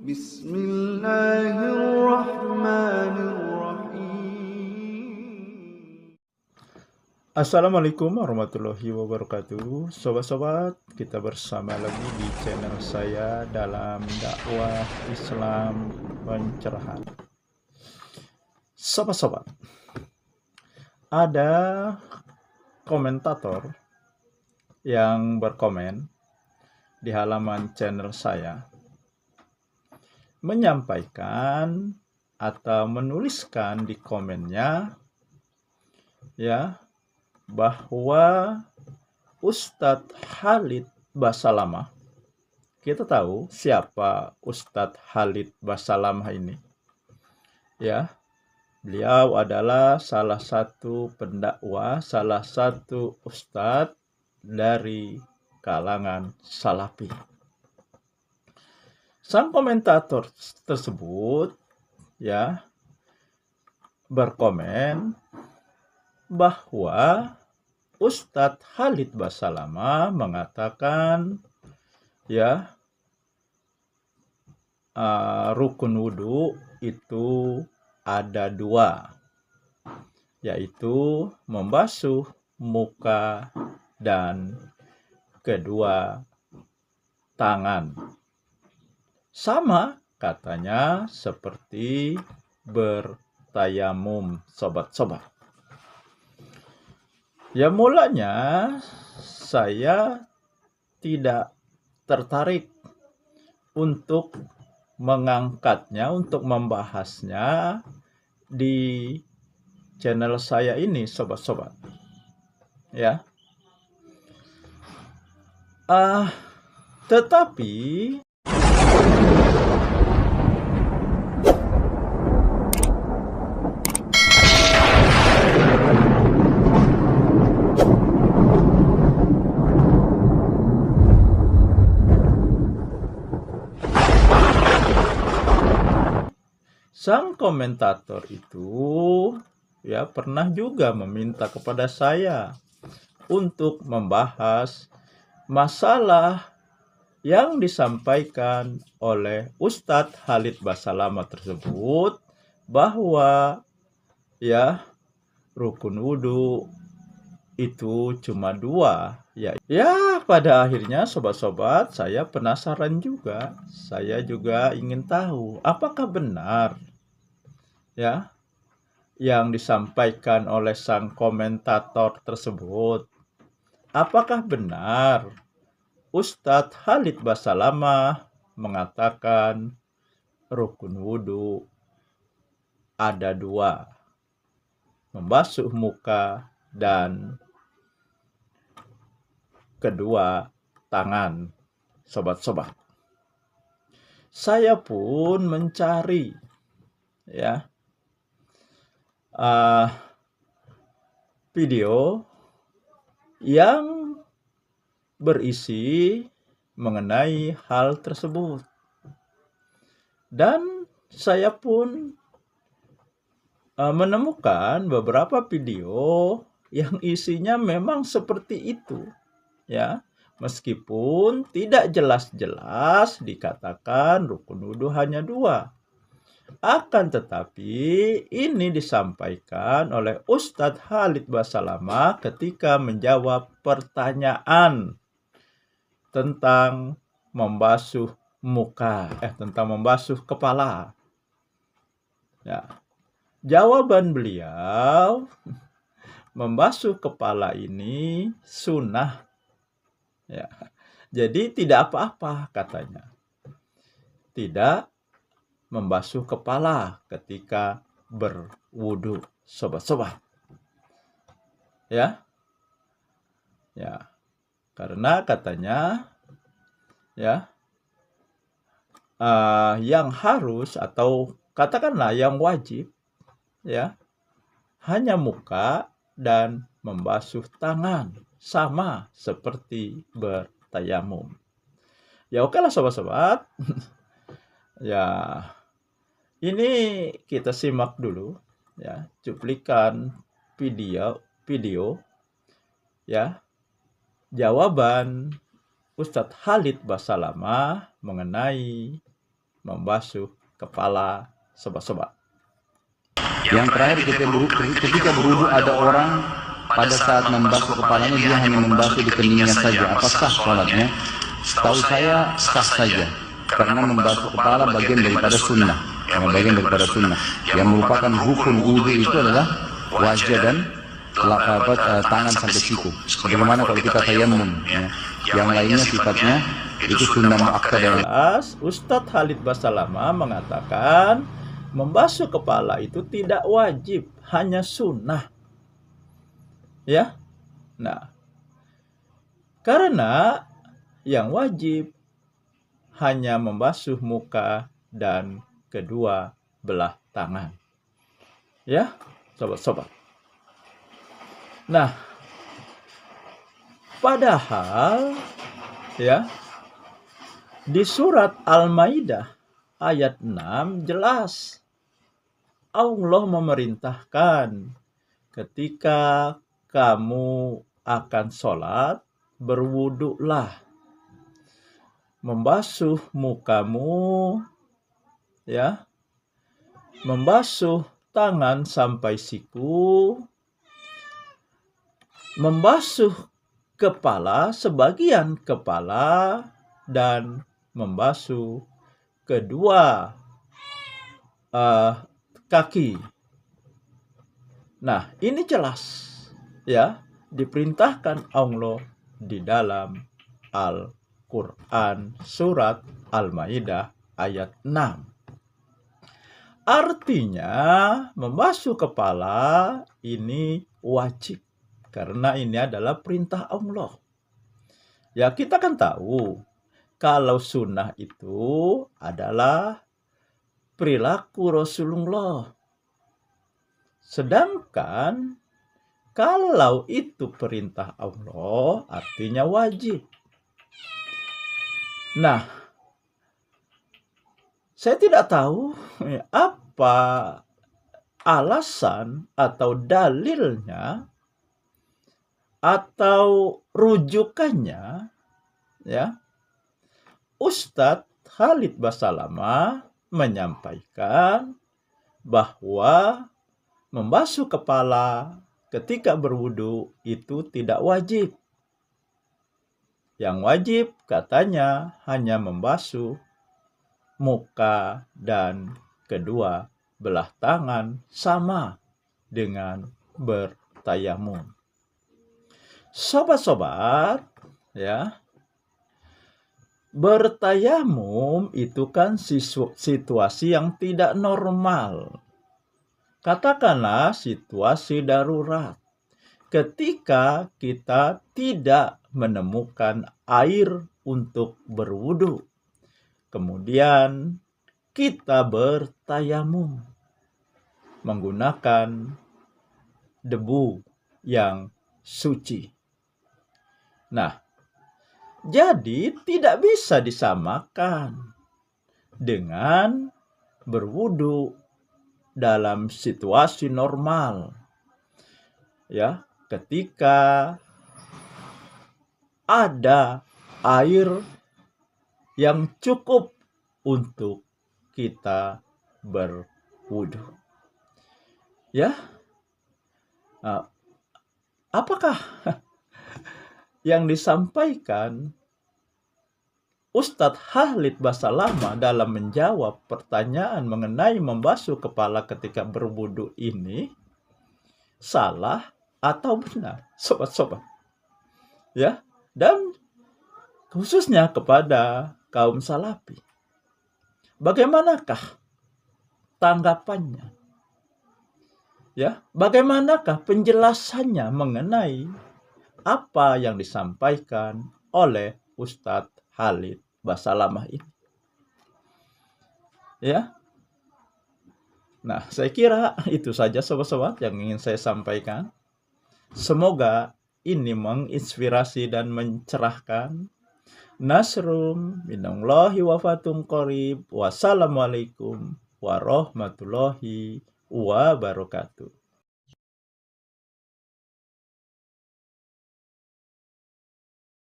Bismillahirrahmanirrahim. Assalamualaikum warahmatullahi wabarakatuh. Sobat-sobat, kita bersama lagi di channel saya dalam dakwah Islam pencerahan. Sobat-sobat, ada komentator yang berkomen di halaman channel saya menyampaikan atau menuliskan di komennya ya bahwa Ustadz Khalid Basalamah, kita tahu siapa Ustadz Khalid Basalamah ini. Ya, beliau adalah salah satu pendakwah, salah satu ustadz dari kalangan Salafi. Sang komentator tersebut ya berkomen bahwa Ustadz Khalid Basalamah mengatakan ya rukun wudhu itu ada dua, yaitu membasuh muka dan kedua tangan. Sama katanya seperti bertayamum, sobat-sobat. Ya mulanya saya tidak tertarik untuk mengangkatnya, untuk membahasnya di channel saya ini, sobat-sobat. Ya. Tetapi sang komentator itu ya pernah juga meminta kepada saya untuk membahas masalah yang disampaikan oleh Ustadz Khalid Basalamah tersebut, bahwa ya rukun wudhu itu cuma dua. Ya, pada akhirnya sobat-sobat, saya penasaran juga. Saya juga ingin tahu apakah benar ya yang disampaikan oleh sang komentator tersebut. Apakah benar Ustadz Khalid Basalamah mengatakan rukun wudhu ada dua, membasuh muka dan kedua tangan, sobat-sobat. Saya pun mencari ya video yang berisi mengenai hal tersebut, dan saya pun menemukan beberapa video yang isinya memang seperti itu ya, meskipun tidak jelas-jelas dikatakan rukun wudhu hanya dua. Akan tetapi ini disampaikan oleh Ustadz Khalid Basalamah ketika menjawab pertanyaan tentang membasuh muka, tentang membasuh kepala. Ya, jawaban beliau, membasuh kepala ini sunnah. Ya, jadi tidak apa-apa katanya. Tidak membasuh kepala ketika berwudu, sobat-sobat. Ya, karena katanya ya yang harus atau katakanlah yang wajib ya hanya muka dan membasuh tangan, sama seperti bertayamum. Ya oke lah sobat-sobat. Ya, ini kita simak dulu ya cuplikan video ya jawaban Ustadz Khalid Basalamah mengenai membasuh kepala sobat-sobat. Yang terakhir ketika berwudu ada orang pada saat membasuh kepalanya dia hanya membasuh di keningnya saja. Apa sah sholatnya? Setahu saya sah saja, karena membasuh kepala bagian daripada sunnah, yang merupakan hukum wudu itu adalah wajah dan tangan sampai siku. Bagaimana kalau kita tayamum? Yang lainnya sifatnya itu sunnah muakkadah. Ustadz Khalid Basalamah mengatakan membasuh kepala itu tidak wajib, hanya sunnah. Ya. Nah, karena yang wajib hanya membasuh muka dan kedua belah tangan. Ya, sobat-sobat. Nah, padahal ya di surat Al-Maidah ayat 6 jelas Allah memerintahkan ketika kamu akan sholat, berwudulah, membasuh mukamu, ya, membasuh tangan sampai siku, membasuh kepala, sebagian kepala, dan membasuh kedua kaki. Nah, ini jelas ya diperintahkan Allah di dalam Al-Quran surat Al-Maidah ayat 6. Artinya membasuh kepala ini wajib karena ini adalah perintah Allah. Ya, kita kan tahu kalau sunnah itu adalah perilaku Rasulullah. Sedangkan kalau itu perintah Allah, artinya wajib. Nah, saya tidak tahu apa alasan atau dalilnya atau rujukannya, ya. Ustadz Khalid Basalamah menyampaikan bahwa membasuh kepala ketika berwudu itu tidak wajib. Yang wajib katanya hanya membasuh muka dan kedua belah tangan sama dengan bertayamum. Sobat-sobat, ya, bertayamum itu kan situasi yang tidak normal. Katakanlah situasi darurat. Ketika kita tidak menemukan air untuk berwudu, kemudian kita bertayamum menggunakan debu yang suci. Nah, jadi tidak bisa disamakan dengan berwudu dalam situasi normal. Ya, ketika ada air yang cukup untuk kita berwudu. Ya. Apakah yang disampaikan Ustadz Khalid Basalamah dalam menjawab pertanyaan mengenai membasuh kepala ketika berwudu ini salah atau benar, sobat-sobat? Ya, dan khususnya kepada kaum salafi. Bagaimanakah tanggapannya? Ya, bagaimanakah penjelasannya mengenai apa yang disampaikan oleh Ustadz Khalid Basalamah ini? Ya. Nah, saya kira itu saja sobat-sobat yang ingin saya sampaikan. Semoga ini menginspirasi dan mencerahkan. Nasrum minallahi wa fathun qarib. Wassalamualaikum warahmatullahi wabarakatuh.